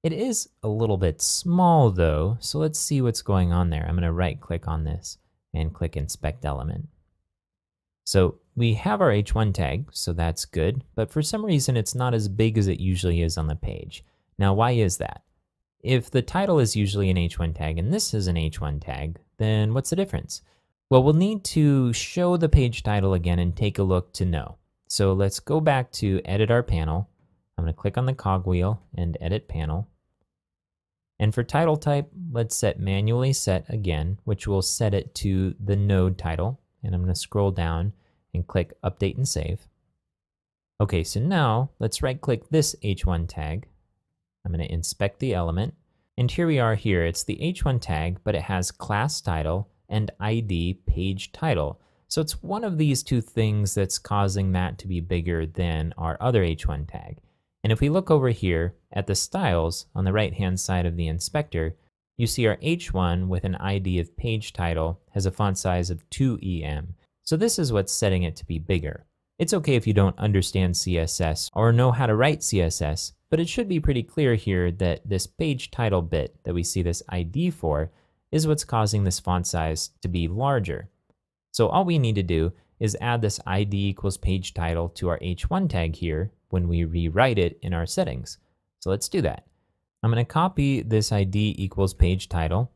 It is a little bit small though, so let's see what's going on there. I'm going to right click on this and click Inspect Element. So we have our H1 tag, so that's good, but for some reason it's not as big as it usually is on the page. Now why is that? If the title is usually an H1 tag and this is an H1 tag, then what's the difference? Well, we'll need to show the page title again and take a look to know. So let's go back to Edit Our Panel. I'm going to click on the cogwheel and Edit Panel. And for title type, let's set Manually Set again, which will set it to the node title. And I'm going to scroll down and click Update and Save. Okay, so now let's right-click this H1 tag. I'm going to inspect the element. And here we are here. It's the H1 tag, but it has class title and ID page title. So it's one of these two things that's causing that to be bigger than our other H1 tag. And if we look over here at the styles on the right-hand side of the inspector, you see our H1 with an ID of page title has a font size of 2EM. So this is what's setting it to be bigger. It's okay if you don't understand CSS or know how to write CSS, but it should be pretty clear here that this page title bit that we see this ID for is what's causing this font size to be larger. So all we need to do is add this ID equals page title to our H1 tag here when we rewrite it in our settings. So let's do that. I'm going to copy this ID equals page title.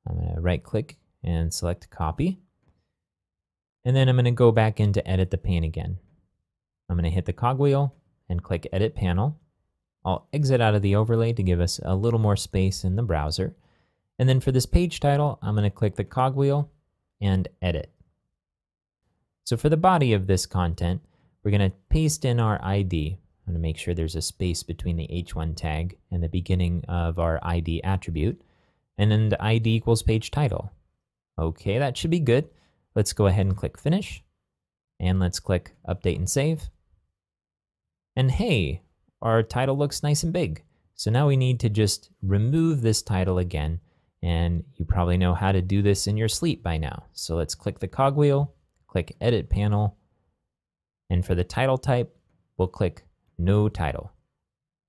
I'm going to right click and select copy. And then I'm going to go back into edit the pane again. I'm going to hit the cogwheel and click Edit Panel. I'll exit out of the overlay to give us a little more space in the browser. And then for this page title, I'm going to click the cogwheel and edit. So for the body of this content, we're going to paste in our ID. I'm going to make sure there's a space between the H1 tag and the beginning of our ID attribute. And then the ID equals page title. Okay, that should be good. Let's go ahead and click Finish. And let's click Update and Save. And hey, our title looks nice and big. So now we need to just remove this title again. And you probably know how to do this in your sleep by now. So let's click the cogwheel, click Edit Panel. And for the title type, we'll click No Title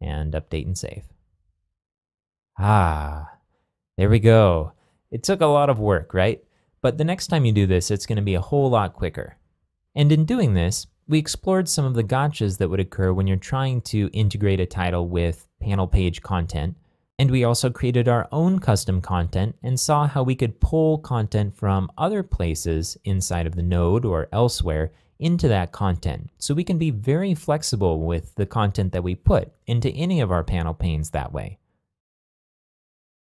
and Update and Save. There we go. It took a lot of work, right? But the next time you do this, it's going to be a whole lot quicker. And in doing this, we explored some of the gotchas that would occur when you're trying to integrate a title with panel page content. And we also created our own custom content and saw how we could pull content from other places inside of the node or elsewhere into that content. So we can be very flexible with the content that we put into any of our panel panes that way.